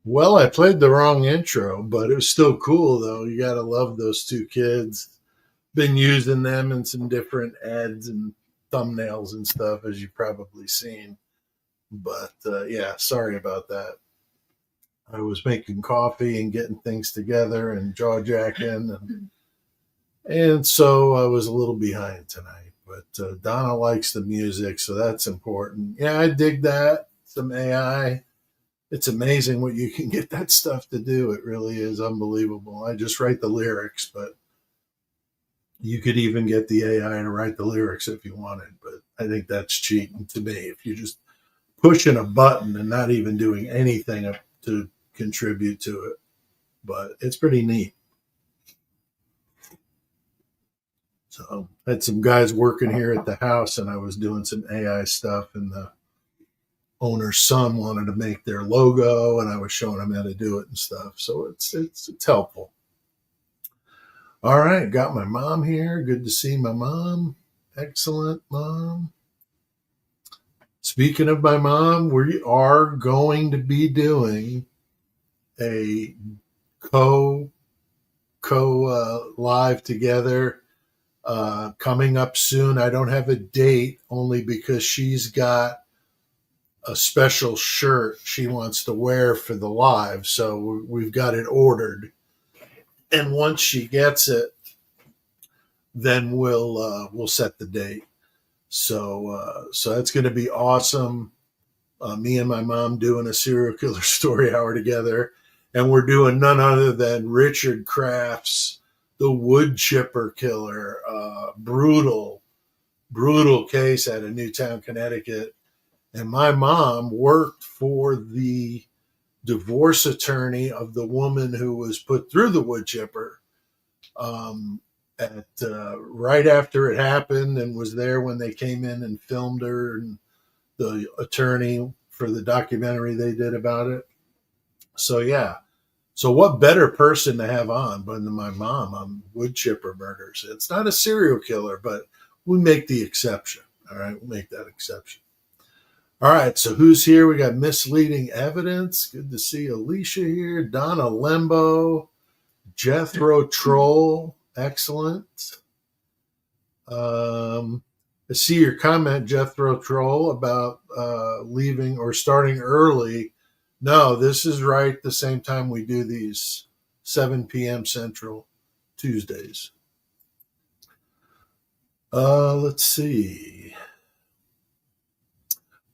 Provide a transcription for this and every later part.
Well, I played the wrong intro, but it was still cool though. You got to love those two kids. Been using them in some different ads and thumbnails and stuff, as you've probably seen. But yeah, sorry about that. I was making coffee and getting things together and jaw jacking, and so I was a little behind tonight. But Donna likes the music, so that's important. Yeah, I dig that. Some AI. It's amazing what you can get that stuff to do. It really is unbelievable. I just write the lyrics, but you could even get the AI to write the lyrics if you wanted. But I think that's cheating to me. If you're just pushing a button and not even doing anything to contribute to it. But it's pretty neat. So I had some guys working here at the house, and I was doing some AI stuff, and the owner's son wanted to make their logo, and I was showing him how to do it and stuff. So it's helpful. All right, got my mom here. Good to see my mom. Excellent, Mom. Speaking of my mom, we are going to be doing a co live together coming up soon. I don't have a date only because she's got a special shirt she wants to wear for the live. So we've got it ordered. And once she gets it, then we'll set the date. So that's going to be awesome. Me and my mom doing a serial killer story hour together. And we're doing none other than Richard Kraft's The Wood Chipper Killer. Brutal case out of Newtown, Connecticut. And my mom worked for the divorce attorney of the woman who was put through the wood chipper right after it happened, and was there when they came in and filmed her and the attorney for the documentary they did about it. So yeah. So what better person to have on than my mom on wood chipper murders? It's not a serial killer, but we make the exception. All right, we'll make that exception. All right, so who's here? We got Misleading Evidence. Good to see Alicia here. Donna Lembo. Jethro Troll. Excellent. I see your comment, Jethro Troll, about leaving or starting early. No, this is right the same time we do these, 7 p.m. Central, Tuesdays. Let's see.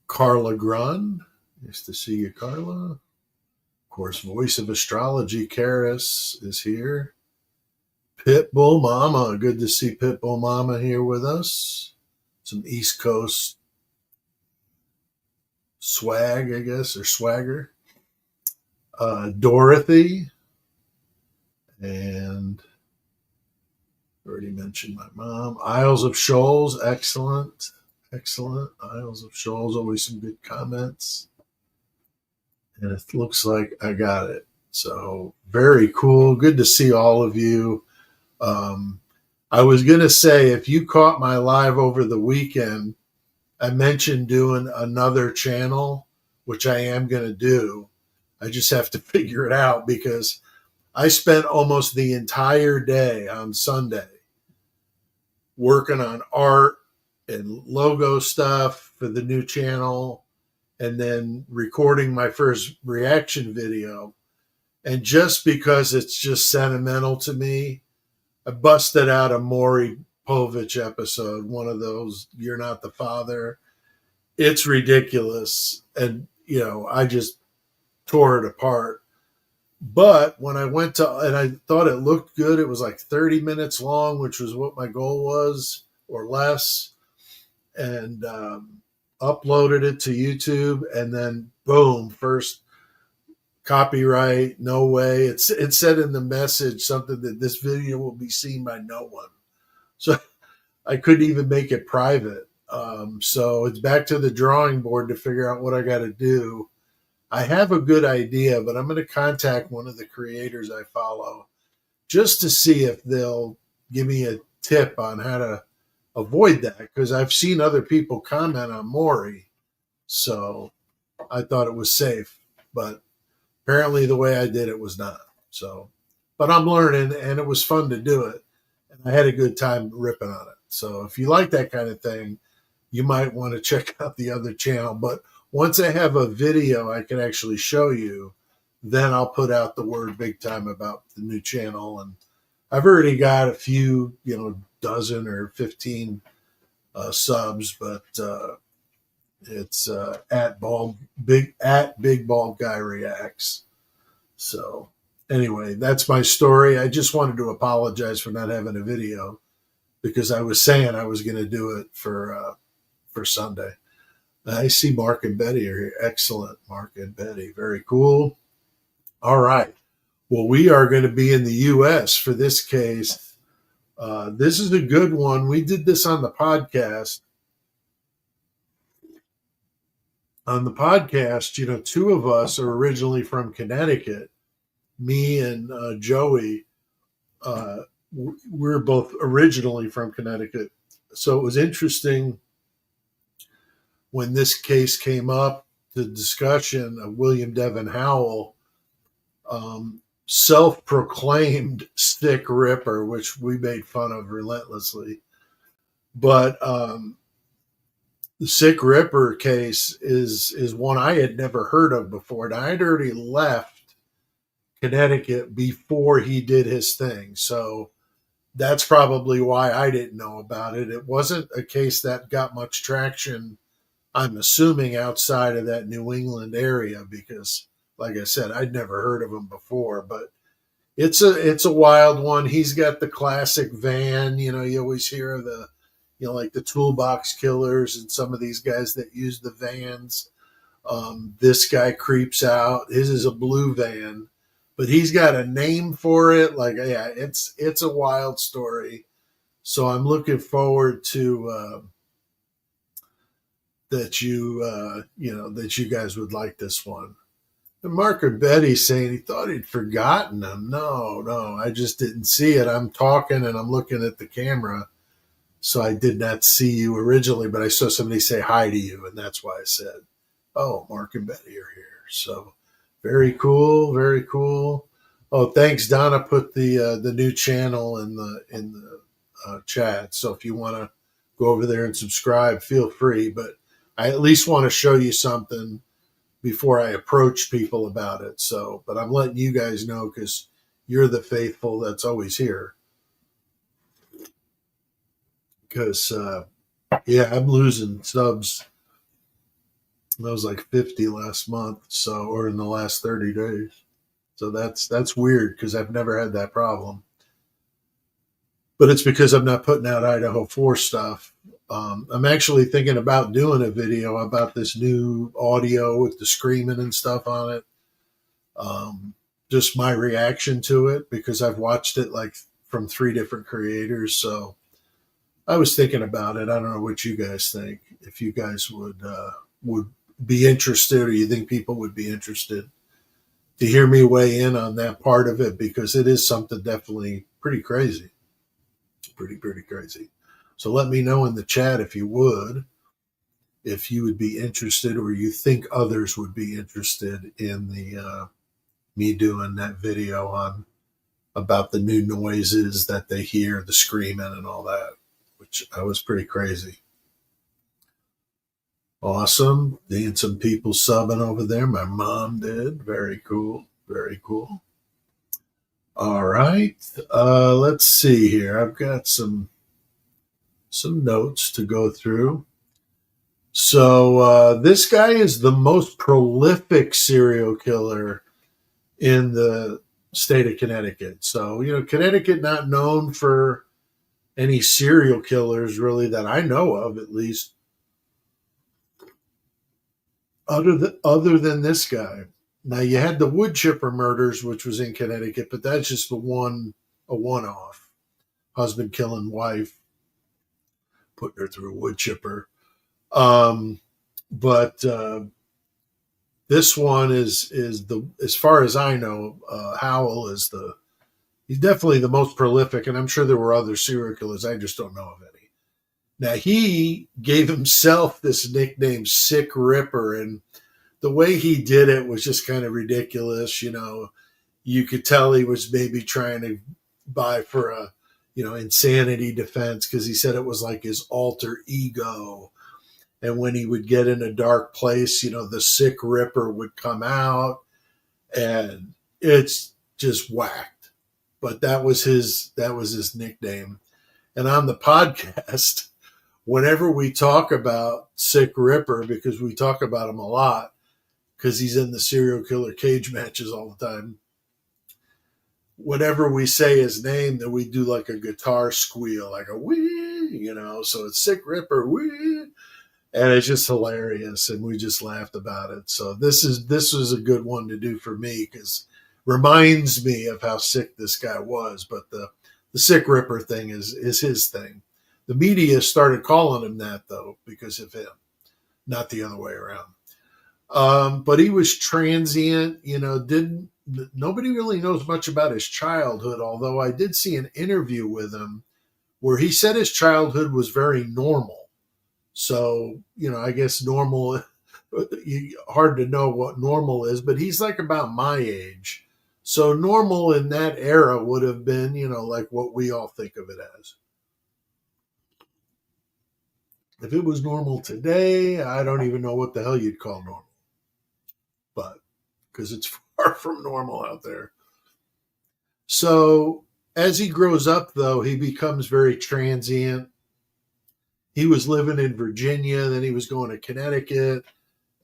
Carla Grun. Nice to see you, Carla. Of course, Voice of Astrology, Karis is here. Pitbull Mama. Good to see Pitbull Mama here with us. Some East Coast swag, I guess, or swagger. Dorothy. And already mentioned my mom. Isles of Shoals. Excellent. Excellent. Isles of Shoals, always some good comments. And it looks like I got it. So very cool. Good to see all of you. I was going to say, if you caught my live over the weekend, I mentioned doing another channel, which I am going to do. I just have to figure it out because I spent almost the entire day on Sunday working on art and logo stuff for the new channel, and then recording my first reaction video. And just because it's just sentimental to me, I busted out a Maury Povich episode, one of those, You're Not the Father. It's ridiculous. And, I just tore it apart. But when I went to, and I thought it looked good, it was like 30 minutes long, which was what my goal was, or less. And uploaded it to YouTube, and then boom, first copyright, no way. It said in the message something that this video will be seen by no one. So I couldn't even make it private. So it's back to the drawing board to figure out what I got to do. I have a good idea, but I'm going to contact one of the creators I follow just to see if they'll give me a tip on how to avoid that, because I've seen other people comment on Maury, so I thought it was safe, but apparently the way I did it was not. So, but I'm learning, and it was fun to do it, and I had a good time ripping on it. So if you like that kind of thing, you might want to check out the other channel. But once I have a video I can actually show you, then I'll put out the word big time about the new channel. And I've already got a few, dozen or 15 subs, but it's at Big Bald Guy Reacts. So anyway, that's my story. I just wanted to apologize for not having a video, because I was saying I was going to do it for Sunday. I see Mark and Betty are here. Excellent, Mark and Betty. Very cool. All right. Well, we are going to be in the U.S. for this case. This is a good one. We did this on the podcast. On the podcast, two of us are originally from Connecticut. Me and Joey, we're both originally from Connecticut. So it was interesting when this case came up, the discussion of William Devin Howell, self-proclaimed stick ripper, which we made fun of relentlessly. But the Sick Ripper case is one I had never heard of before. And I'd already left Connecticut before he did his thing. So that's probably why I didn't know about it. It wasn't a case that got much traction, I'm assuming, outside of that New England area, because, like I said, I'd never heard of him before. But it's a wild one. He's got the classic van. You always hear of the, like the toolbox killers and some of these guys that use the vans. This guy creeps out. His is a blue van, but he's got a name for it. Like, yeah, it's a wild story. So I'm looking forward to that you guys would like this one. And Mark and Betty saying he thought he'd forgotten them. No, I just didn't see it. I'm talking and I'm looking at the camera, so I did not see you originally, but I saw somebody say hi to you, and that's why I said, "Oh, Mark and Betty are here." So very cool, very cool. Oh, thanks, Donna. Put the new channel in the chat. So if you want to go over there and subscribe, feel free. But I at least want to show you something before I approach people about it. So, but I'm letting you guys know because you're the faithful that's always here. Because, I'm losing subs. I was like 50 last month, or in the last 30 days. So that's weird because I've never had that problem. But it's because I'm not putting out Idaho 4 stuff. I'm actually thinking about doing a video about this new audio with the screaming and stuff on it. Just my reaction to it, because I've watched it like from 3 different creators. So I was thinking about it. I don't know what you guys think. If you guys would be interested, or you think people would be interested to hear me weigh in on that part of it, because it is something definitely pretty crazy. Pretty crazy. So let me know in the chat if you would be interested, or you think others would be interested in the me doing that video on about the new noises that they hear, the screaming and all that, which I was pretty crazy. Awesome. Seeing some people subbing over there. My mom did. Very cool. Very cool. All right. Let's see here. I've got some notes to go through. So this guy is the most prolific serial killer in the state of Connecticut. So, Connecticut not known for any serial killers really that I know of, at least, other than this guy. Now, you had the wood chipper murders, which was in Connecticut, but that's just a one-off. Husband killing wife, putting her through a wood chipper. But this one is as far as I know, Howell is the He's definitely the most prolific, and I'm sure there were other serial killers. I just don't know of any. Now, he gave himself this nickname, Sick Ripper, and the way he did it was just kind of ridiculous. You could tell he was maybe trying to buy for a, insanity defense, because he said it was like his alter ego. And when he would get in a dark place, the Sick Ripper would come out, and it's just whacked. But that was his nickname. And on the podcast, whenever we talk about Sick Ripper, because we talk about him a lot, because he's in the serial killer cage matches all the time, whenever we say his name, then we do like a guitar squeal, like a wee, so it's Sick Ripper, wee. And it's just hilarious, and we just laughed about it. So this was a good one to do for me, because reminds me of how sick this guy was. But the Sick Ripper thing is his thing. The media started calling him that, though, because of him, not the other way around. But he was transient, didn't nobody really knows much about his childhood, although I did see an interview with him where he said his childhood was very normal. So, I guess normal, hard to know what normal is, but he's like about my age. So normal in that era would have been, like what we all think of it as. If it was normal today, I don't even know what the hell you'd call normal, but because it's far from normal out there. So as he grows up, though, he becomes very transient. He was living in Virginia, then he was going to Connecticut,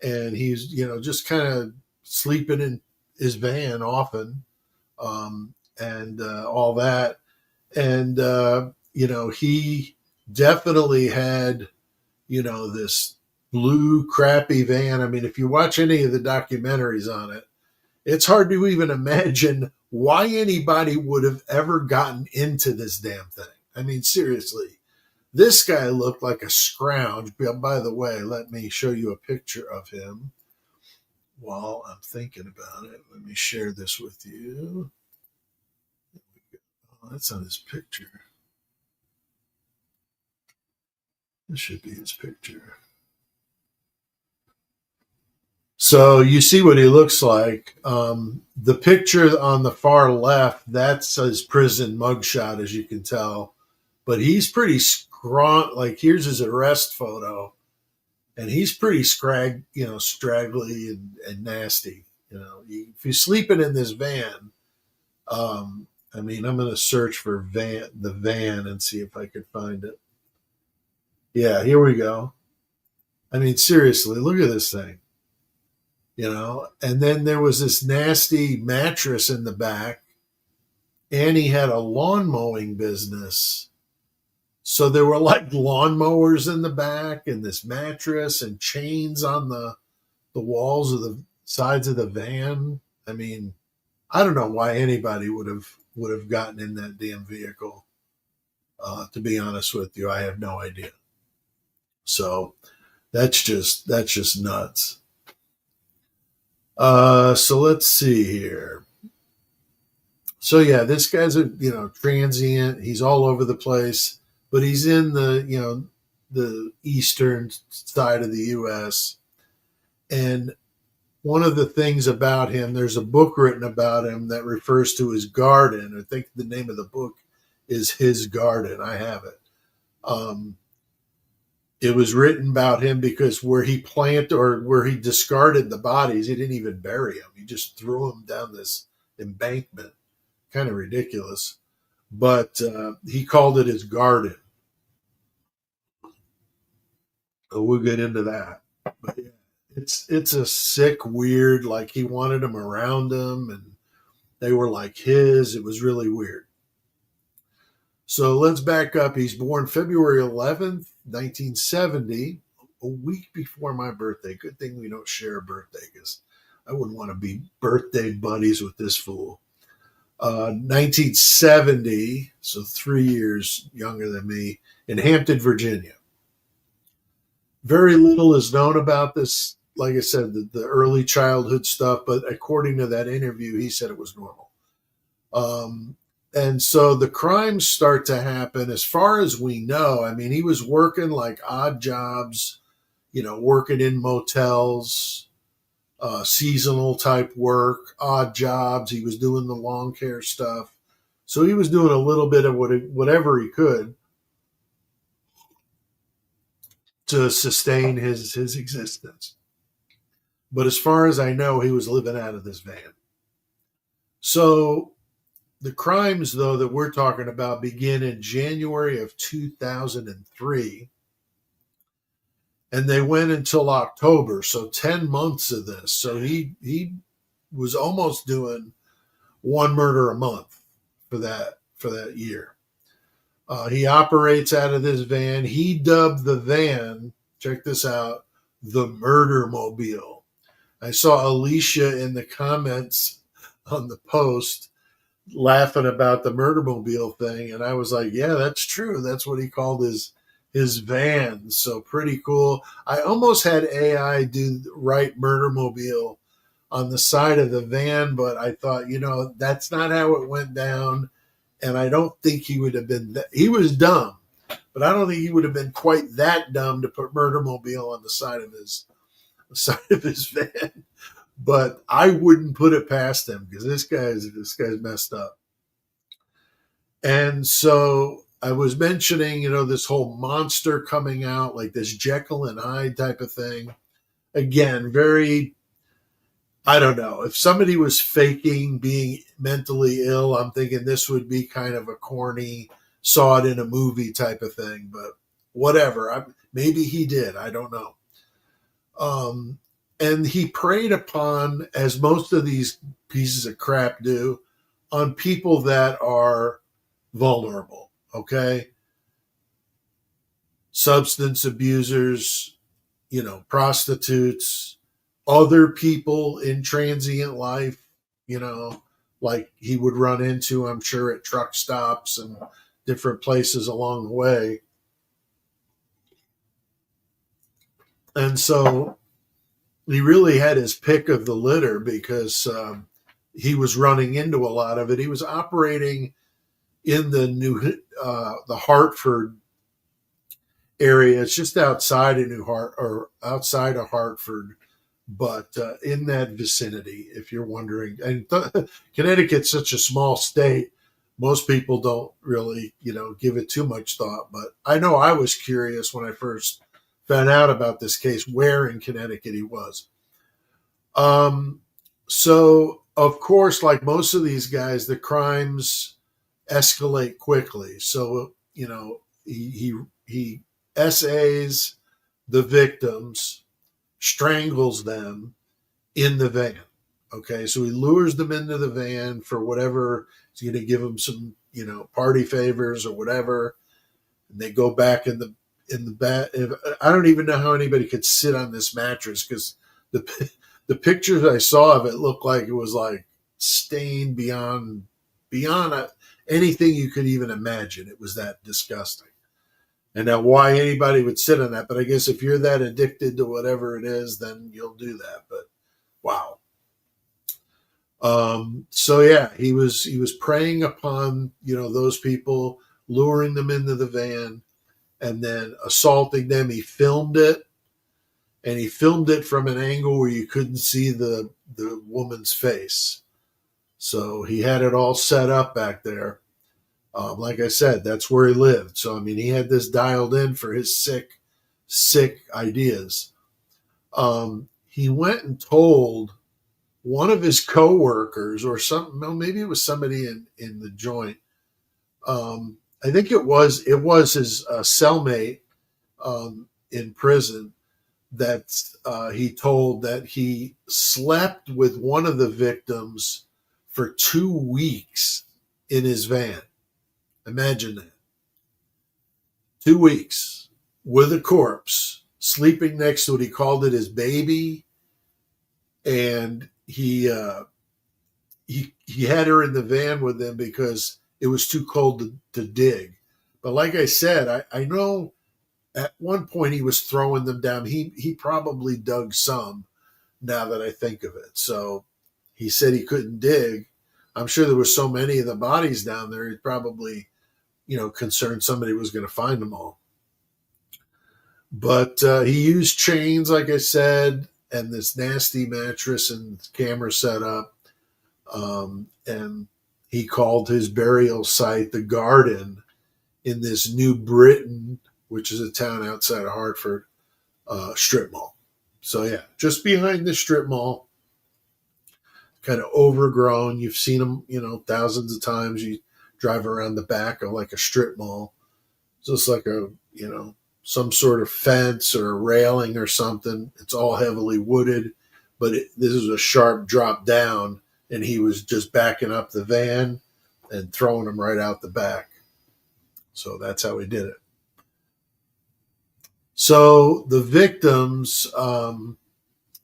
and he's, just kind of sleeping in his van often, and all that. And, he definitely had, this blue crappy van. I mean, if you watch any of the documentaries on it, it's hard to even imagine why anybody would have ever gotten into this damn thing. I mean, seriously, this guy looked like a scrounge. By the way, let me show you a picture of him while I'm thinking about it. Let me share this with you. Oh, that's not his picture. This should be his picture. So you see what he looks like. The picture on the far left, that's his prison mugshot, as you can tell. But he's pretty scrawny. Like, here's his arrest photo, and he's pretty straggly and nasty. If you're sleeping in this van, I mean, I'm going to search for the van and see if I could find it. Yeah, here we go. I mean, seriously, look at this thing. And then there was this nasty mattress in the back, and he had a lawn mowing business. So there were like lawnmowers in the back, and this mattress, and chains on the walls of the sides of the van. I mean, I don't know why anybody would have gotten in that damn vehicle. To be honest with you, I have no idea. So that's just nuts. So let's see here. So yeah, this guy's a transient. He's all over the place, but he's in the eastern side of the U.S. And one of the things about him, there's a book written about him that refers to his garden. I think the name of the book is His Garden. I have it. It was written about him because where he discarded the bodies, he didn't even bury them. He just threw them down this embankment. Kind of ridiculous. But he called it his garden. So we'll get into that. But yeah, it's a sick, weird, like he wanted them around him and they were like his. It was really weird. So let's back up. He's born February 11th, 1970, a week before my birthday. Good thing we don't share a birthday, because I wouldn't want to be birthday buddies with this fool. 1970, so 3 years younger than me, in Hampton, Virginia. Very little is known about this. Like I said, the early childhood stuff, but according to that interview, he said it was normal. And so the crimes start to happen as far as we know. I mean, he was working like odd jobs, working in motels, seasonal type work, odd jobs. He was doing the lawn care stuff. So he was doing a little bit of whatever he could to sustain his existence. But as far as I know, he was living out of this van. So the crimes, though, that we're talking about begin in January of 2003, and they went until October. So 10 months of this. So he was almost doing one murder a month for that year. He operates out of this van. He dubbed the van, check this out, the Murdermobile. I saw Alicia in the comments on the post laughing about the Murdermobile thing, and I was like, yeah, that's true. That's what he called his van. So pretty cool. I almost had AI write Murdermobile on the side of the van, but I thought, that's not how it went down. And I don't think he would have been he was dumb, but I don't think he would have been quite that dumb to put Murdermobile on the side of his van. But I wouldn't put it past him because this guy's messed up. And so I was mentioning, this whole monster coming out, like this Jekyll and Hyde type of thing. Again, very, I don't know. If somebody was faking being mentally ill, I'm thinking this would be kind of a corny, saw it in a movie type of thing. But whatever. Maybe he did. I don't know. And he preyed upon, as most of these pieces of crap do, on people that are vulnerable. Okay. Substance abusers, prostitutes, other people in transient life, like he would run into, I'm sure, at truck stops and different places along the way. And so he really had his pick of the litter because he was running into a lot of it. He was operating in the Hartford area. It's just outside of outside of Hartford, but in that vicinity, if you're wondering. And Connecticut's such a small state, most people don't really, give it too much thought. But I know I was curious when I first found out about this case, where in Connecticut he was. So of course, like most of these guys, the crimes escalate quickly. So, he SAs the victims, strangles them in the van. Okay, so he lures them into the van for whatever. He's going to give them some, party favors or whatever, and they go back in the back. I don't even know how anybody could sit on this mattress because the pictures I saw of it looked like it was like stained beyond anything you could even imagine. It was that disgusting. And now why anybody would sit on that, but I guess if you're that addicted to whatever it is, then you'll do that. But wow. So yeah, he was preying upon, those people, luring them into the van and then assaulting them. He filmed it, and he filmed it from an angle where you couldn't see the woman's face. So he had it all set up back there. Like I said, that's where he lived. So, I mean, he had this dialed in for his sick ideas. He went and told one of his coworkers or something, well, maybe it was somebody in the joint. I think it was his cellmate in prison that he told that he slept with one of the victims for 2 weeks in his van. Imagine that. 2 weeks with a corpse, sleeping next to it. He called it his baby, and he had her in the van with him because it was too cold to dig. But like I said, I know at one point he was throwing them down. He probably dug some, now that I think of it. So he said he couldn't dig, I'm sure there were so many of the bodies down there, he probably, concerned somebody was going to find them all. But he used chains, like I said, and this nasty mattress and camera setup. And he called his burial site the Garden in this New Britain, which is a town outside of Hartford, strip mall. So, yeah, just behind the strip mall, kind of overgrown. You've seen them, thousands of times. You drive around the back of like a strip mall. Just like some sort of fence or a railing or something. It's all heavily wooded, but this is a sharp drop down, and he was just backing up the van and throwing them right out the back. So that's how he did it. So the victims,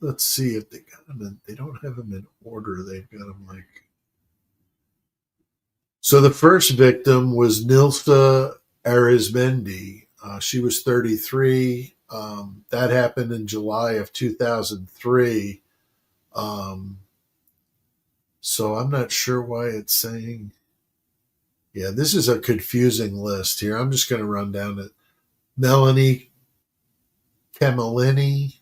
let's see if they got them in. They don't have them in order. They've got them like. So the first victim was Nilsa Arizmendi. She was 33. That happened in July of 2003. So I'm not sure why it's saying. Yeah, this is a confusing list here. I'm just going to run down it. Melanie Camellini,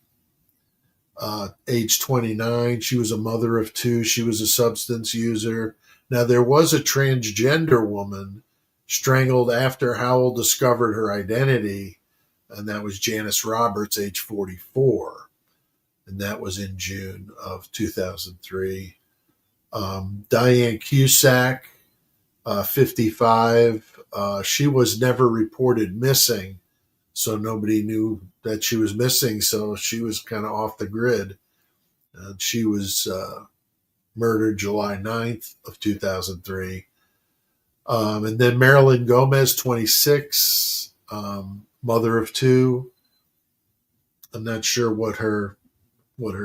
age 29. She was a mother of two. She was a substance user. Now, there was a transgender woman strangled after Howell discovered her identity, and that was Janice Roberts, age 44. And that was in June of 2003. Diane Cusack, 55. She was never reported missing, so nobody knew that she was missing, so she was kind of off the grid. She was murdered July 9th of 2003. And then Marilyn Gomez, 26, mother of two. I'm not sure what her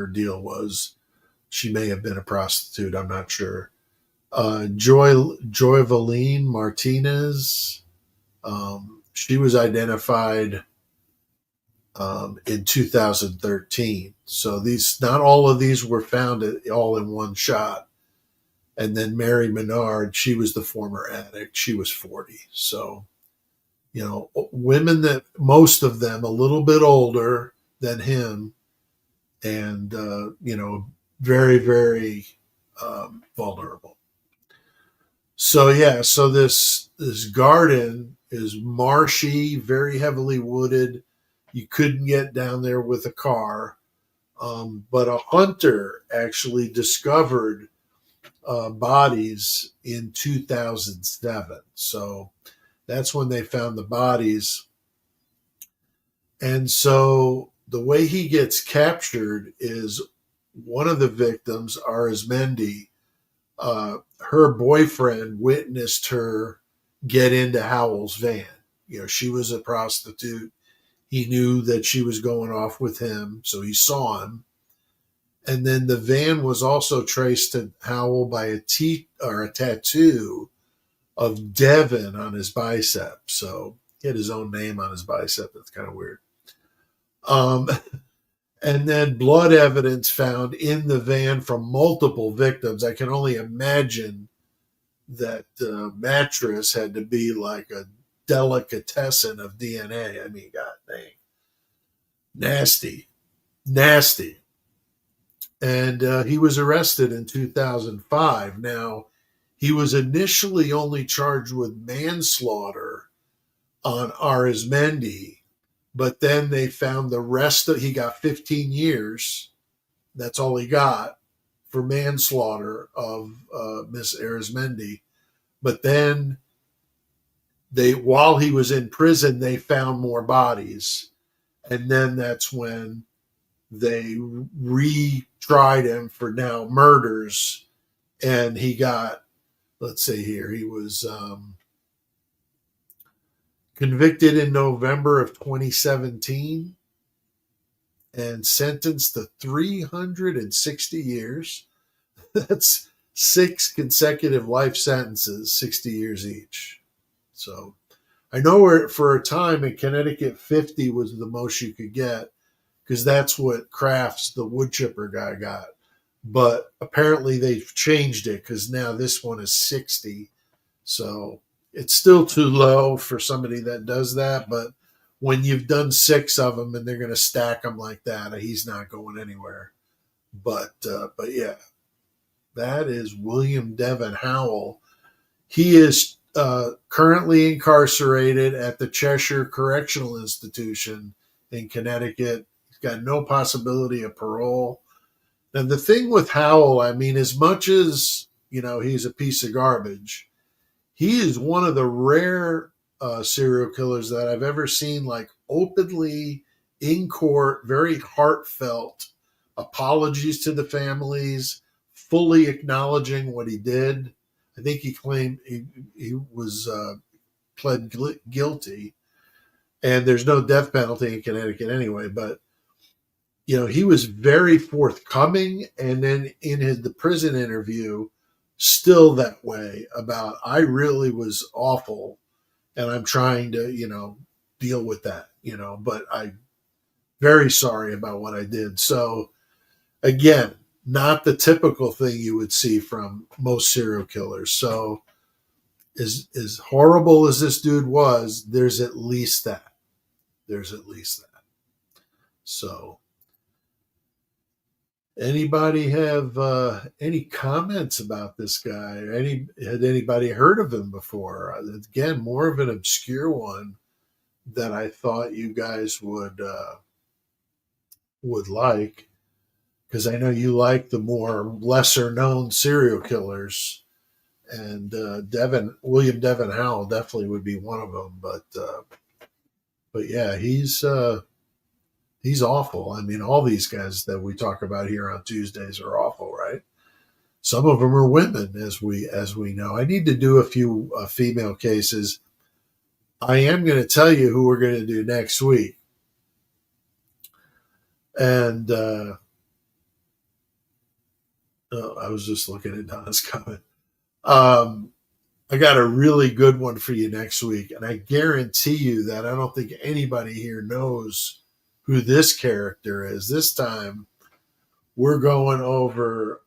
deal was. She may have been a prostitute. I'm not sure. Joy Valine Martinez. She was identified in 2013. So not all of these were found all in one shot. And then Mary Menard, she was the former addict. She was 40. So, women that most of them a little bit older than him, and very, very vulnerable. So yeah, so this garden is marshy, very heavily wooded. You couldn't get down there with a car, but a hunter actually discovered bodies in 2007. So that's when they found the bodies. And so the way he gets captured is one of the victims, Arizmendi, her boyfriend witnessed her get into Howell's van. She was a prostitute. He knew that she was going off with him, so he saw him. And then the van was also traced to Howell by a tattoo of Devin on his bicep. So he had his own name on his bicep. That's kind of weird. And then blood evidence found in the van from multiple victims. I can only imagine that the mattress had to be like a delicatessen of DNA. I mean, God dang. Nasty. And he was arrested in 2005. Now, he was initially only charged with manslaughter on Arizmendi, but then they found the rest of, he got 15 years. That's all he got for manslaughter of Miss Arizmendi. But then while he was in prison, they found more bodies. And then that's when they retried him for now murders. And he got, let's see here, he was convicted in November of 2017 and sentenced to 360 years. That's 6 consecutive life sentences, 60 years each. So I know for a time in Connecticut, 50 was the most you could get, because that's what Crafts, the wood chipper guy, got. but apparently they've changed it because now this one is 60. So it's still too low for somebody that does that. But when you've done 6 of them and they're going to stack them like that, he's not going anywhere. But yeah, that is William Devin Howell. He is currently incarcerated at the Cheshire Correctional Institution in Connecticut. He's got no possibility of parole. And the thing with Howell, I mean, as much as, he's a piece of garbage, he is one of the rare serial killers that I've ever seen, like, openly in court, very heartfelt apologies to the families, fully acknowledging what he did. I think he claimed he was pled guilty, and there's no death penalty in Connecticut anyway. But he was very forthcoming, and then in the prison interview, still that way about, I really was awful, and I'm trying to deal with that, but I'm very sorry about what I did. So again, not the typical thing you would see from most serial killers. So as horrible as this dude was, there's at least that. So anybody have any comments about this guy? Had anybody heard of him before? Again, more of an obscure one that I thought you guys would like, because I know you like the more lesser known serial killers, and William Devin Howell definitely would be one of them. But yeah, he's awful. I mean, all these guys that we talk about here on Tuesdays are awful, right? Some of them are women, as we know. I need to do a few female cases. I am going to tell you who we're going to do next week. And I was just looking at Donna's comment. I got a really good one for you next week, and I guarantee you that I don't think anybody here knows who this character is. This time, we're going over.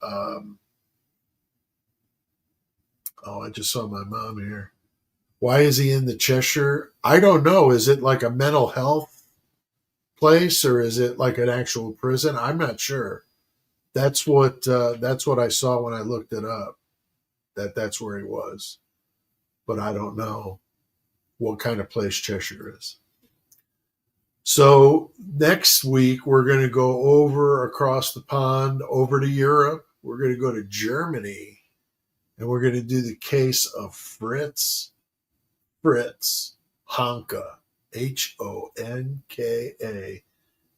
I just saw my mom here. Why is he in the Cheshire? I don't know. Is it like a mental health place, or is it like an actual prison? I'm not sure. That's what I saw when I looked it up. That's where he was, but I don't know what kind of place Cheshire is. So next week we're going to go over across the pond over to Europe. We're going to go to Germany, and we're going to do the case of Fritz Honka, Honka.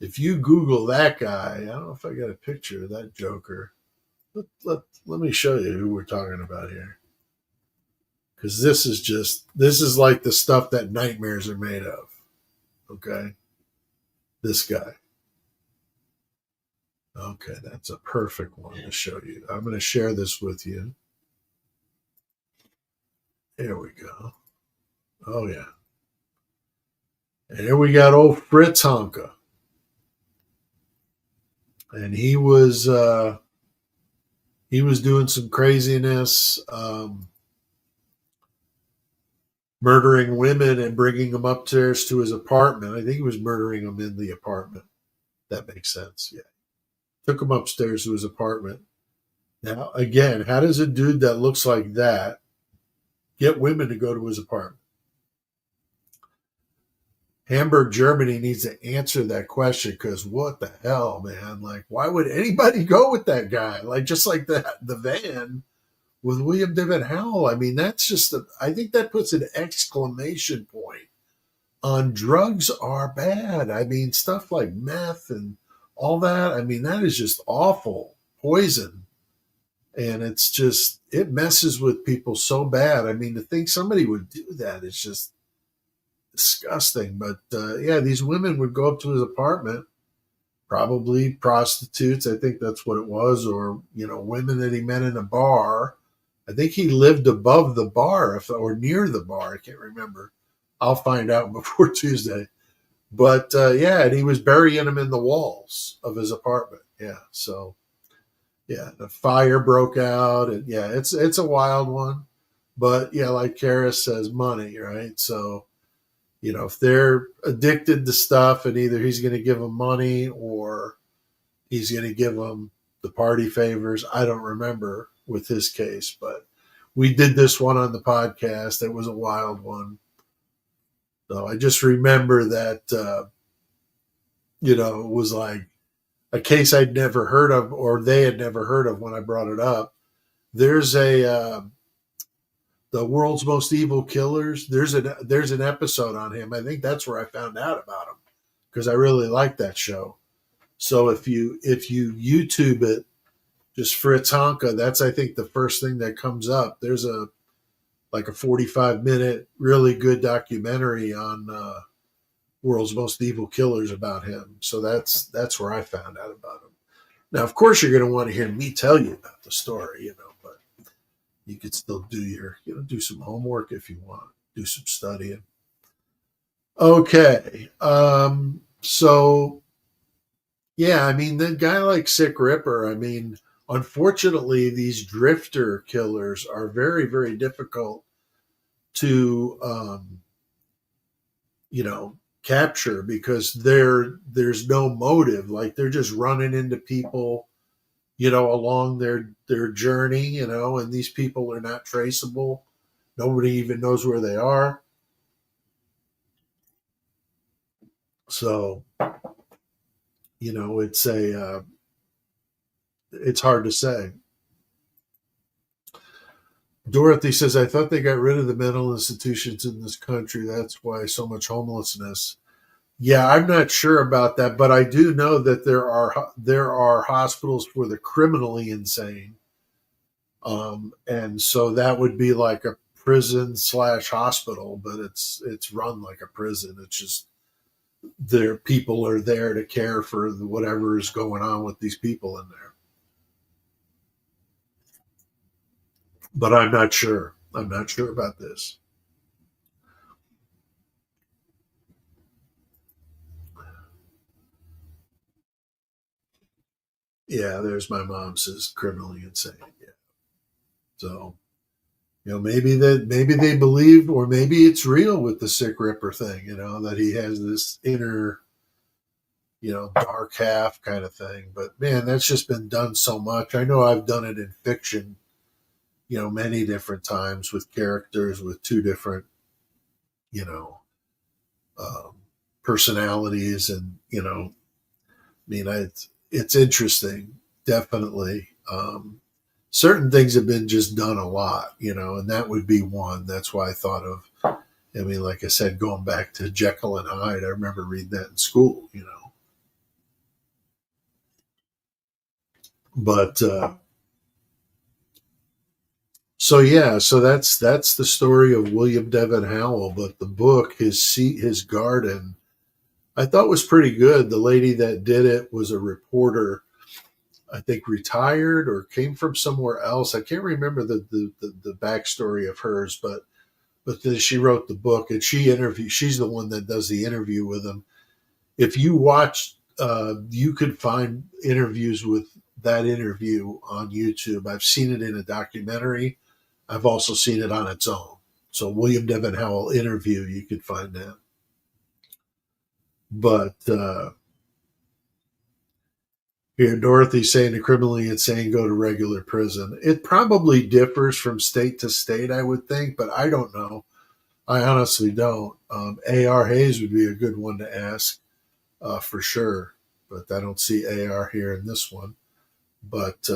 If you Google that guy, I don't know if I got a picture of that joker. Let me show you who we're talking about here, because this is like the stuff that nightmares are made of. Okay, this guy. Okay, that's a perfect one to show you. I'm going to share this with you. There we go. Oh yeah, and here we got old Fritz Honka, and he was doing some craziness, murdering women and bringing them upstairs to his apartment. I think he was murdering them in the apartment. That makes sense. Yeah. Took him upstairs to his apartment. Now, again, how does a dude that looks like that get women to go to his apartment? Hamburg, Germany needs to answer that question, because what the hell, man? Like, why would anybody go with that guy? Like, just like the van with William Devin Howell. I mean, that's just I think that puts an exclamation point on drugs are bad. I mean, stuff like meth and all that. I mean, that is just awful poison. And it messes with people so bad. I mean, to think somebody would do that is just disgusting. But yeah, these women would go up to his apartment, probably prostitutes. I think that's what it was, or women that he met in a bar. I think he lived above the bar, or near the bar. I can't remember. I'll find out before Tuesday. But yeah, and he was burying them in the walls of his apartment. Yeah, so Yeah, the fire broke out, and yeah, it's a wild one. But yeah, like Kara says, money, right? So if they're addicted to stuff, and either he's going to give them money or he's going to give them the party favors. I don't remember with his case, but we did this one on the podcast. It was a wild one. So I just remember that, it was like a case I'd never heard of, or they had never heard of when I brought it up. There's the world's most evil killers. There's an episode on him. I think that's where I found out about him because I really like that show. So if you YouTube it, just Fritz Honka, that's I think the first thing that comes up. There's a like a 45-minute really good documentary on world's most evil killers about him. So that's where I found out about him. Now, of course, you're going to want to hear me tell you about the story, but you could still do some homework if you want, do some studying. Okay, so yeah, I mean, the guy like Sick Ripper, I mean, unfortunately, these drifter killers are very, very difficult to, capture because there's no motive. Like they're just running into people, along their journey, and these people are not traceable. Nobody even knows where they are. So, it's hard to say. Dorothy says, I thought they got rid of the mental institutions in this country. That's why so much homelessness. Yeah, I'm not sure about that, but I do know that there are hospitals for the criminally insane, and so that would be like a prison slash hospital, but it's run like a prison. It's just their people are there to care for whatever is going on with these people in there. But I'm not sure. I'm not sure about this. Yeah, there's my mom says criminally insane. Yeah. So maybe they believe, or maybe it's real with the Sick Ripper thing. That he has this inner, dark half kind of thing. But man, that's just been done so much. I know I've done it in fiction, many different times with characters with two different, you know, um, personalities, and I mean, it's interesting, definitely. Certain things have been just done a lot, and that would be one. That's why I thought of. I mean, like I said, going back to Jekyll and Hyde, I remember reading that in school, But so yeah, so that's the story of William Devin Howell. But the book, his garden, I thought was pretty good. The lady that did it was a reporter, I think retired or came from somewhere else. I can't remember the backstory of hers, but then she wrote the book, and she's the one that does the interview with him. If you watch, you could find interviews with that interview on YouTube. I've seen it in a documentary. I've also seen it on its own. So William Devin Howell interview, you could find that. But here, Dorothy saying the criminally insane go to regular prison. It probably differs from state to state, I would think, but I don't know. I honestly don't. A.R. Hayes would be a good one to ask, for sure, but I don't see A.R. here in this one. But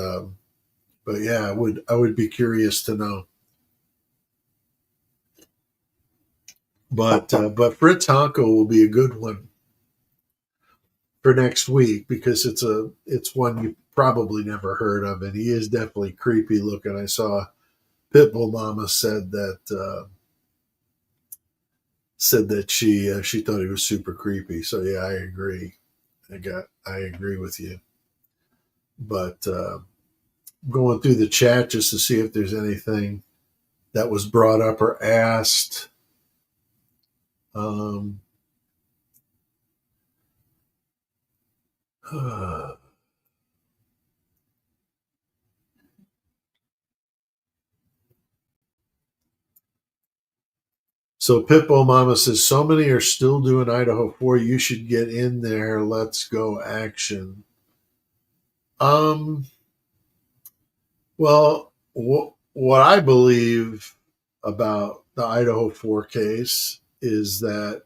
yeah, I would be curious to know. But Fritz Honko will be a good one for next week because it's one you probably never heard of, and he is definitely creepy looking. I saw Pitbull Mama said that she thought he was super creepy. So yeah, I agree. I agree with you. But going through the chat just to see if there's anything that was brought up or asked. Um, uh, So Pitbull Mama says, so many are still doing Idaho 4. You should get in there. Let's go action. Um, well, what I believe about the Idaho 4 case is that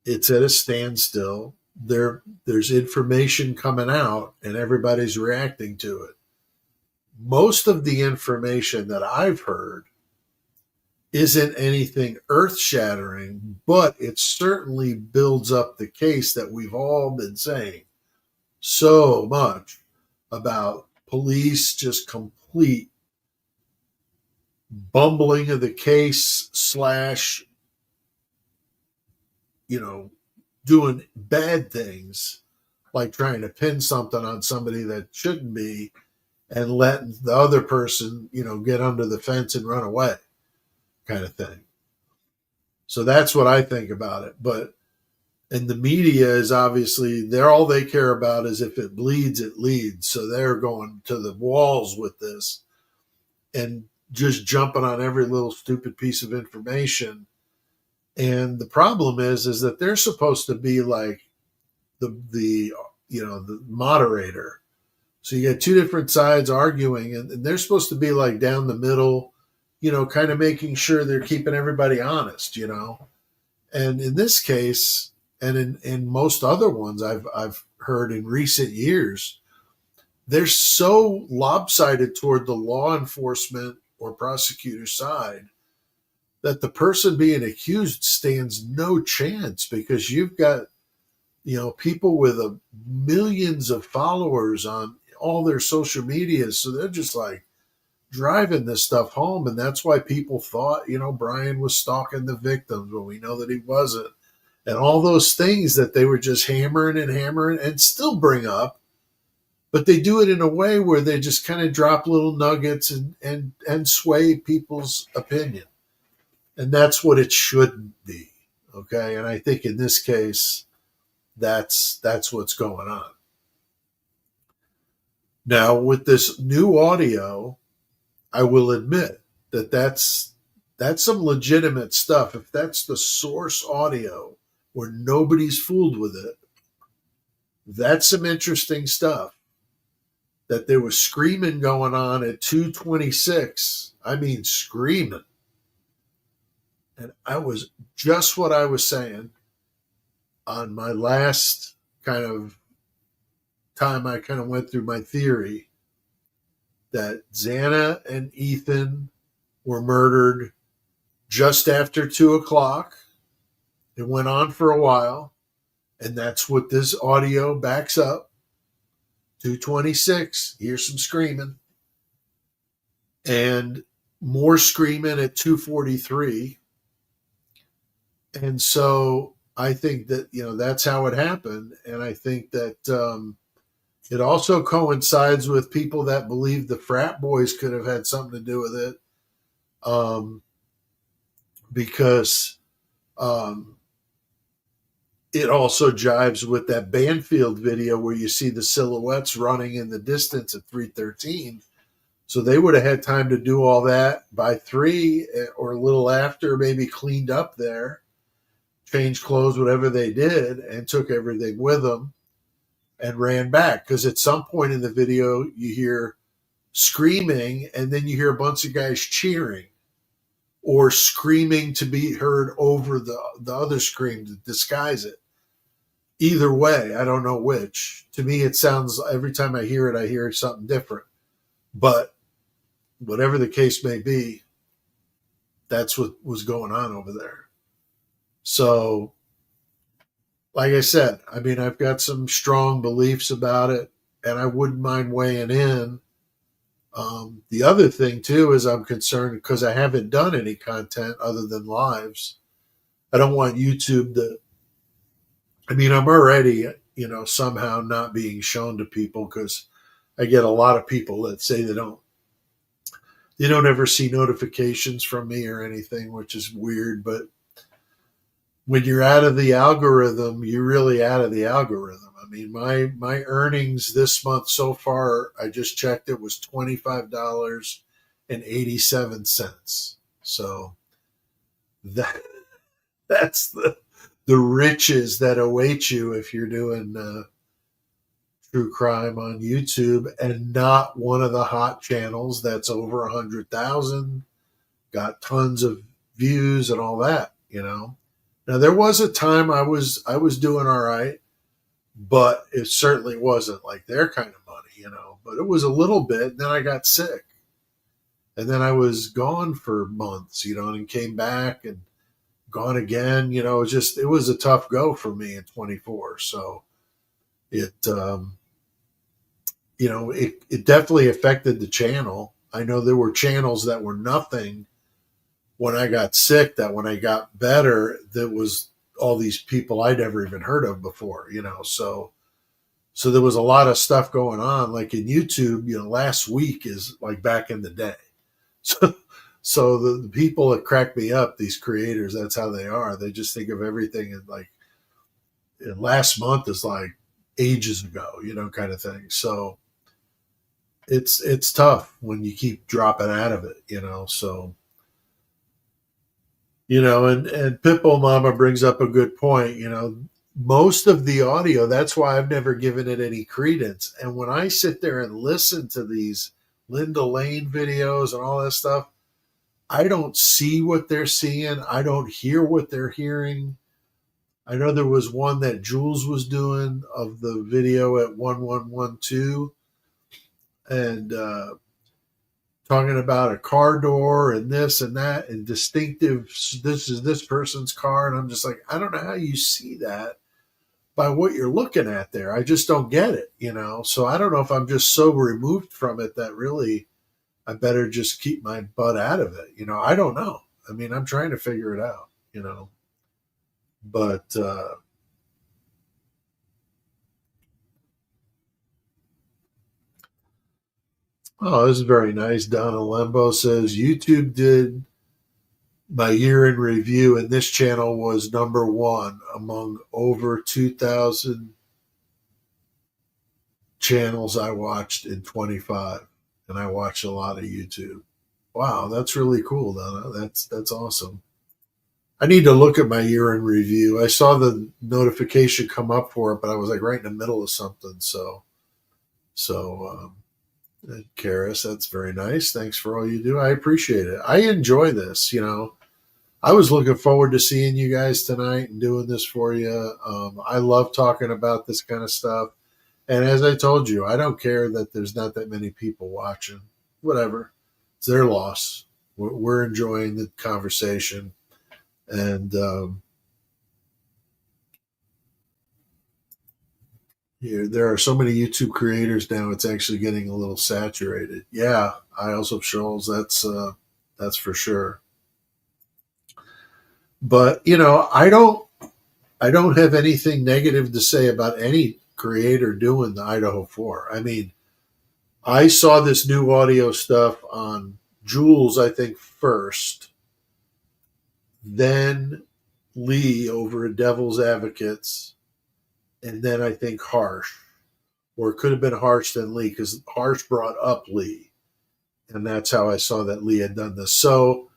it's at a standstill. There's information coming out and everybody's reacting to it. Most of the information that I've heard isn't anything earth shattering, but it certainly builds up the case that we've all been saying so much about police just complete bumbling of the case slash, doing bad things like trying to pin something on somebody that shouldn't be and letting the other person, get under the fence and run away kind of thing. So that's what I think about it. But and the media is obviously all they care about is if it bleeds, it leads. So they're going to the walls with this and just jumping on every little stupid piece of information. And the problem is that they're supposed to be like the moderator. So you get two different sides arguing, and they're supposed to be like down the middle, kind of making sure they're keeping everybody honest, And in this case, and in most other ones I've heard in recent years, they're so lopsided toward the law enforcement or prosecutor side that the person being accused stands no chance because you've got, people with millions of followers on all their social media. So they're just like driving this stuff home. And that's why people thought, Brian was stalking the victims when we know that he wasn't. And all those things that they were just hammering and still bring up, but they do it in a way where they just kind of drop little nuggets and sway people's opinion. And that's what it shouldn't be. Okay. And I think in this case, that's what's going on. Now, with this new audio, I will admit that that's some legitimate stuff. If that's the source audio where nobody's fooled with it, that's some interesting stuff. That there was screaming going on at 2:26. I mean, screaming. And I was just what I was saying on my last kind of time I kind of went through my theory that Xana and Ethan were murdered just after 2:00. It went on for a while, and that's what this audio backs up. 2:26, here's some screaming, and more screaming at 2:43. And so I think that, that's how it happened. And I think that it also coincides with people that believe the frat boys could have had something to do with it. Because it also jives with that Banfield video where you see the silhouettes running in the distance at 3:13. So they would have had time to do all that by 3 or a little after, maybe cleaned up there, changed clothes, whatever they did, and took everything with them and ran back. Because at some point in the video, you hear screaming and then you hear a bunch of guys cheering or screaming to be heard over the other scream to disguise it. Either way, I don't know which. To me, it sounds, every time I hear something different. But whatever the case may be, that's what was going on over there. So, like I said, I mean, I've got some strong beliefs about it, and I wouldn't mind weighing in. The other thing, too, is I'm concerned because I haven't done any content other than lives. I don't want YouTube to, I mean, I'm already, somehow not being shown to people because I get a lot of people that say they don't ever see notifications from me or anything, which is weird. But when you're out of the algorithm, you're really out of the algorithm. I mean, my earnings this month so far, I just checked, it was $25.87. So that that's the riches that await you if you're doing true crime on YouTube and not one of the hot channels that's over 100,000, got tons of views and all that. Now there was a time I was doing all right, but it certainly wasn't like their kind of money. But it was a little bit. And then I got sick, and then I was gone for months, and came back and gone again. It was a tough go for me in 24. So it, it definitely affected the channel. I know there were channels that were nothing when I got sick, that when I got better, there was all these people I'd never even heard of before. So there was a lot of stuff going on. Like in YouTube, last week is like back in the day. So, so the people that crack me up, these creators, that's how they are. They just think of everything in like last month is like ages ago, kind of thing. So it's tough when you keep dropping out of it. So and Pitbull Mama brings up a good point. Most of the audio, that's why I've never given it any credence. And when I sit there and listen to these Linda Lane videos and all that stuff, I don't see what they're seeing. I don't hear what they're hearing. I know there was one that Jules was doing of the video at 1112 and talking about a car door and this and that and distinctive, this is this person's car. And I'm just like, I don't know how you see that by what you're looking at there. I just don't get it. So I don't know if I'm just so removed from it that really I better just keep my butt out of it. I don't know. I mean, I'm trying to figure it out. But oh, this is very nice. Donna Lembo says YouTube did my year in review, and this channel was number one among over 2,000 channels I watched in 25, and I watch a lot of YouTube. Wow, that's really cool, Donna. That's awesome. I need to look at my year in review. I saw the notification come up for it, but I was like right in the middle of something. So, Karis, that's very nice. Thanks for all you do. I appreciate it. I enjoy this. I was looking forward to seeing you guys tonight and doing this for you. I love talking about this kind of stuff. And as I told you, I don't care that there's not that many people watching. Whatever. It's their loss. We're enjoying the conversation. And there are so many YouTube creators now, it's actually getting a little saturated. Yeah, Isles of Shoals, that's for sure. But I don't have anything negative to say about any creator doing the Idaho 4. I mean, I saw this new audio stuff on Jules, I think, first, then Lee over at Devil's Advocates, and then I think Harsh. Or it could have been Harsh then Lee, because Harsh brought up Lee. And that's how I saw that Lee had done this. So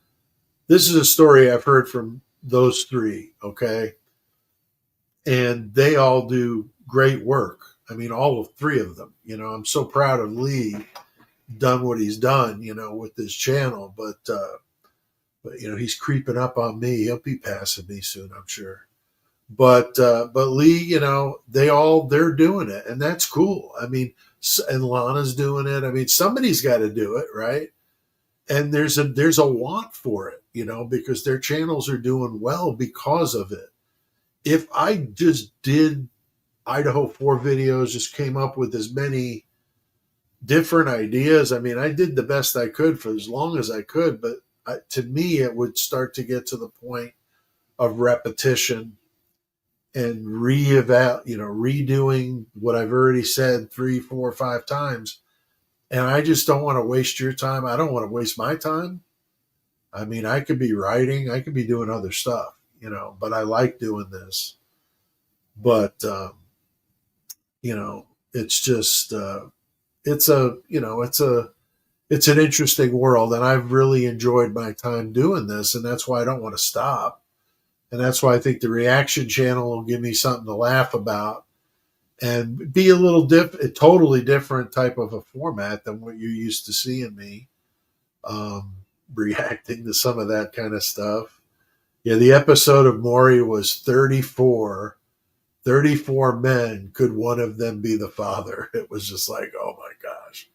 this is a story I've heard from those three, okay? And they all do great work. I mean, all of three of them. I'm so proud of Lee done what he's done, with this channel. But he's creeping up on me. He'll be passing me soon, I'm sure. But Lee, they're doing it, and that's cool. I mean, and Lana's doing it. I mean, somebody's got to do it, right? And there's a want for it, because their channels are doing well because of it. If I just did Idaho 4 videos, just came up with as many different ideas. I mean, I did the best I could for as long as I could, but to me, it would start to get to the point of repetition and redoing what I've already said 3, 4, 5 times. And I just don't want to waste your time. I don't want to waste my time. I mean, I could be writing, I could be doing other stuff, but I like doing this. But, it's just, it's a it's an interesting world, and I've really enjoyed my time doing this, and that's why I don't want to stop. And that's why I think the reaction channel will give me something to laugh about and be a totally different type of a format than what you're used to seeing me um, reacting to some of that kind of stuff. Yeah, the episode of Maury was 34. 34 men. Could one of them be the father? It was just like, oh my gosh.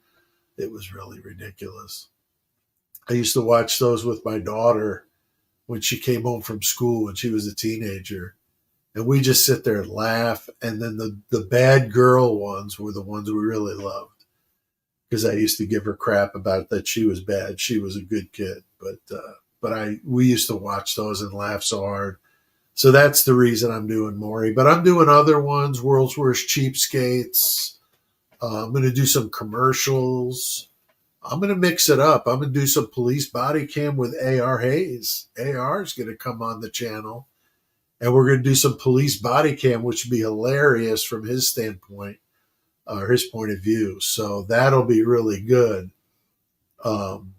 It was really ridiculous. I used to watch those with my daughter when she came home from school when she was a teenager. And we just sit there and laugh. And then the bad girl ones were the ones we really loved because I used to give her crap about that she was bad. She was a good kid, but we used to watch those and laugh so hard. So that's the reason I'm doing Maury. But I'm doing other ones, World's Worst Cheapskates. I'm going to do some commercials. I'm going to mix it up. I'm going to do some police body cam with AR Hayes. AR is going to come on the channel. And we're going to do some police body cam, which would be hilarious from his standpoint or his point of view. So that'll be really good. Um,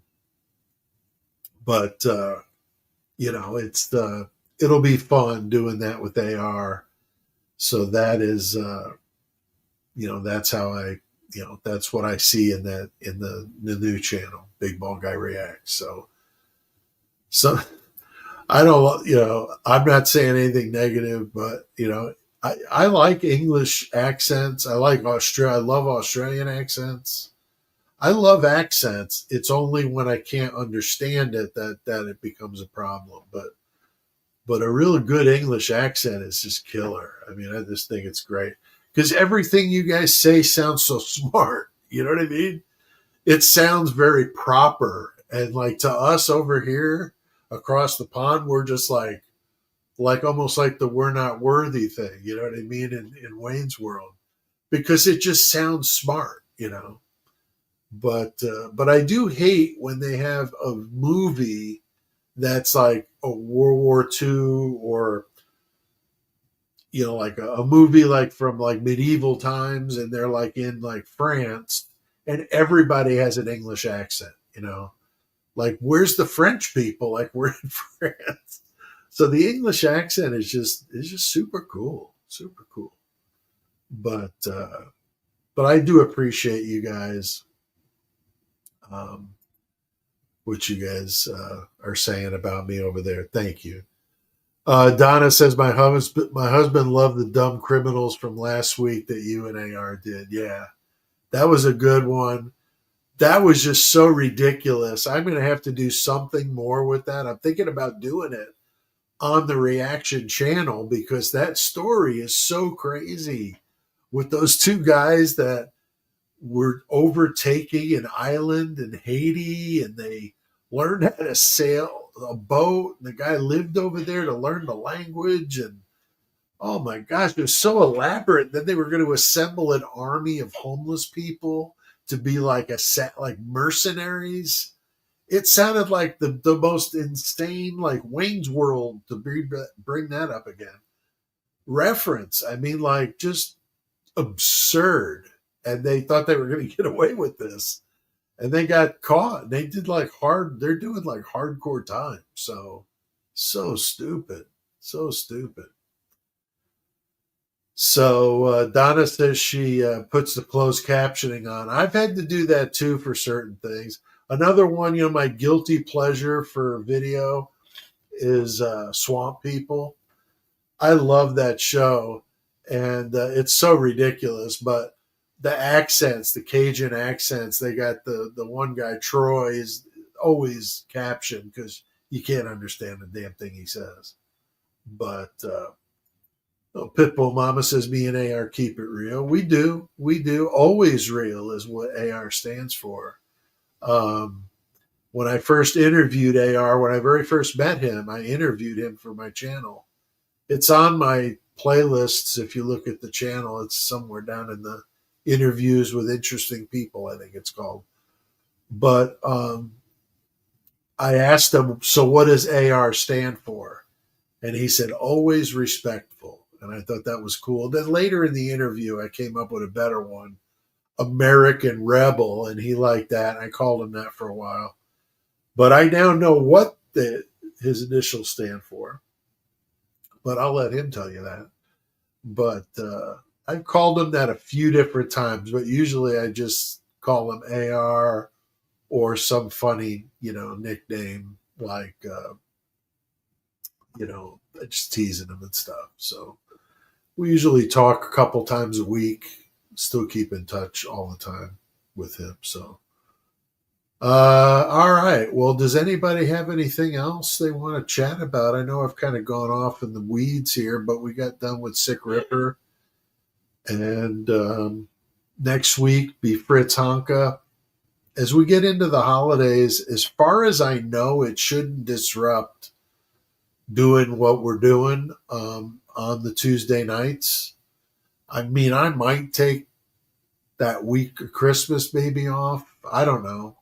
but it'll be fun doing that with AR. So that is, that's how that's what I see in the new channel, Big Ball Guy Reacts. So I don't, I'm not saying anything negative, but I like English accents. I like Australia. I love Australian accents. I love accents. It's only when I can't understand it that it becomes a problem. But a real good English accent is just killer. I mean, I just think it's great because everything you guys say sounds so smart. You know what I mean? It sounds very proper, and like to us over here across the pond, we're just like almost like the "we're not worthy" thing. You know what I mean? In Wayne's World, because it just sounds smart. But I do hate when they have a movie that's like a World War II or like a movie like from like medieval times, and they're like in like France, and everybody has an English accent. Like where's the French people? Like we're in France. So the English accent is just super cool. But I do appreciate you guys, um, what you guys are saying about me over there. Thank you. Donna says my husband loved the dumb criminals from last week that you and AR did. Yeah, that was a good one. That was just so ridiculous. I'm going to have to do something more with that. I'm thinking about doing it on the reaction channel because that story is so crazy with those two guys that were overtaking an island in Haiti, and they learned how to sail a boat. And the guy lived over there to learn the language. And oh my gosh, it was so elaborate. Then they were going to assemble an army of homeless people to be like like mercenaries. It sounded like the most insane, like Wayne's World, to bring that up again. Reference. I mean, like just absurd. And they thought they were going to get away with this, and they got caught. They did they're doing like hardcore time. So stupid. So stupid. So Donna says she puts the closed captioning on. I've had to do that too for certain things. Another one, my guilty pleasure for video is Swamp People. I love that show, and it's so ridiculous. But the accents, the Cajun accents, they got the one guy Troy is always captioned because you can't understand the damn thing he says. But Pitbull Mama says me and AR keep it real. We do. Always real is what AR stands for. Um, when I first interviewed AR, when I very first met him, I interviewed him for my channel. It's on my playlists. If you look at the channel, it's somewhere down in the interviews with interesting people, I think it's called. But I asked him, so what does AR stand for? And he said, always respectful. And I thought that was cool. Then later in the interview, I came up with a better one. American Rebel, and he liked that. I called him that for a while. But I now know what his initials stand for. But I'll let him tell you that. But I've called him that a few different times, but usually I just call him AR or some funny, nickname like, just teasing him and stuff. So we usually talk a couple times a week, still keep in touch all the time with him. So, all right. Well, does anybody have anything else they want to chat about? I know I've kind of gone off in the weeds here, but we got done with Sick Ripper. And next week be Fritz Honka. As we get into the holidays, as far as I know, it shouldn't disrupt doing what we're doing on the Tuesday nights. I mean, I might take that week of Christmas maybe off. I don't know.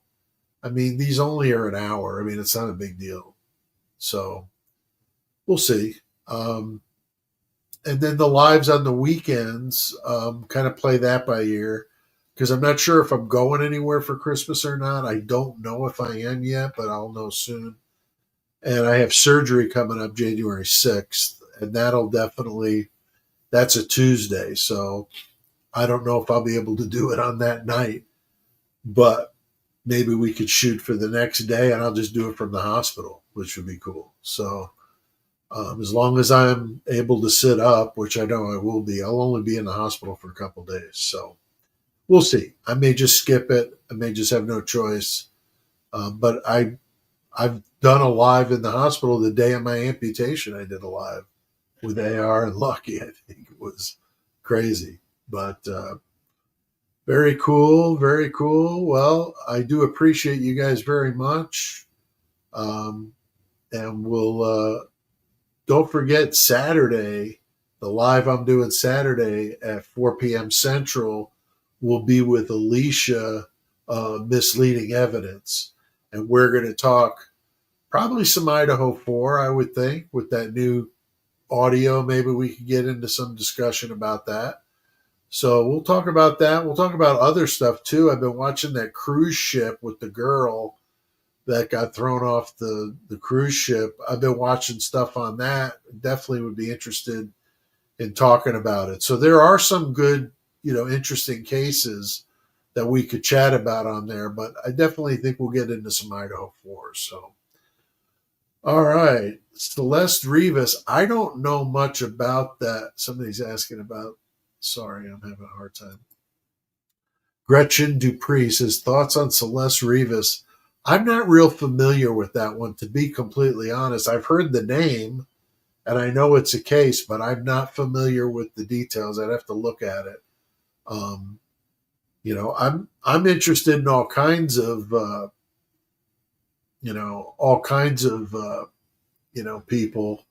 I mean, these only are an hour. I mean, it's not a big deal. So we'll see. And then the lives on the weekends, kind of play that by ear, because I'm not sure if I'm going anywhere for Christmas or not. I don't know if I am yet, but I'll know soon. And I have surgery coming up January 6th, and that's a Tuesday. So I don't know if I'll be able to do it on that night, but maybe we could shoot for the next day and I'll just do it from the hospital, which would be cool. So as long as I'm able to sit up, which I know I will be, I'll only be in the hospital for a couple of days. So we'll see. I may just skip it. I may just have no choice. But I've done a live in the hospital the day of my amputation. I did a live with AR and Lucky. I think it was crazy, but very cool. Very cool. Well, I do appreciate you guys very much. And we'll, don't forget Saturday, the live I'm doing Saturday at 4 p.m. Central will be with Alicia, Misleading Evidence. And we're going to talk probably some Idaho 4, I would think, with that new audio. Maybe we could get into some discussion about that. So we'll talk about that. We'll talk about other stuff too. I've been watching that cruise ship with the girl that got thrown off the cruise ship. I've been watching stuff on that. Definitely would be interested in talking about it. So there are some good, interesting cases that we could chat about on there, but I definitely think we'll get into some Idaho 4. So, all right. Celeste Rivas. I don't know much about that. Somebody's asking about, sorry, I'm having a hard time. Gretchen Dupree says, thoughts on Celeste Rivas. I'm not real familiar with that one, to be completely honest. I've heard the name and I know it's a case, but I'm not familiar with the details. I'd have to look at it. I'm interested in all kinds of people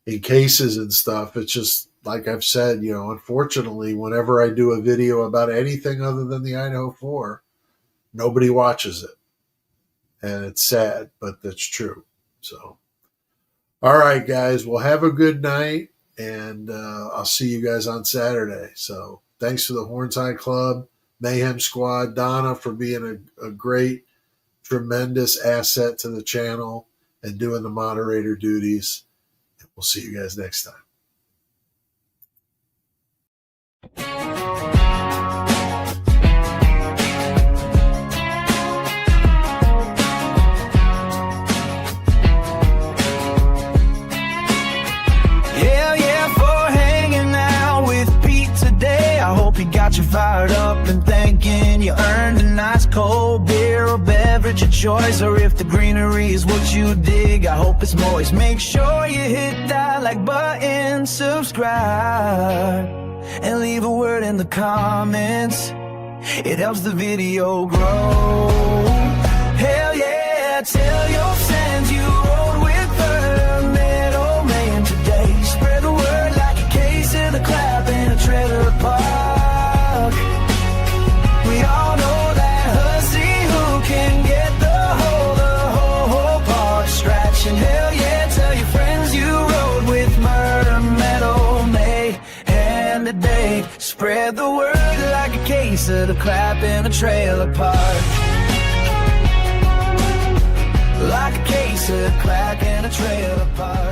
in cases and stuff. It's just like I've said, unfortunately, whenever I do a video about anything other than the Idaho 4, nobody watches it. And it's sad, but that's true. So, all right, guys. Well, have a good night, and I'll see you guys on Saturday. So thanks to the Hornside Club, Mayhem Squad, Donna for being a great, tremendous asset to the channel and doing the moderator duties. We'll see you guys next time. He got you fired up and thinking you earned a nice cold beer or beverage of choice. Or if the greenery is what you dig, I hope it's moist. Make sure you hit that like button, subscribe, and leave a word in the comments. It helps the video grow. Hell yeah, tell your friends you rode with Murdermobile today. Spread the word like a case of the clap in a trailer park. We all know that hussy who can get the whole part scratching. Hell yeah, tell your friends you rode with Murdermobile today. Spread the word like a case case of the crap in a trailer park. Like a case of crack in a trailer park.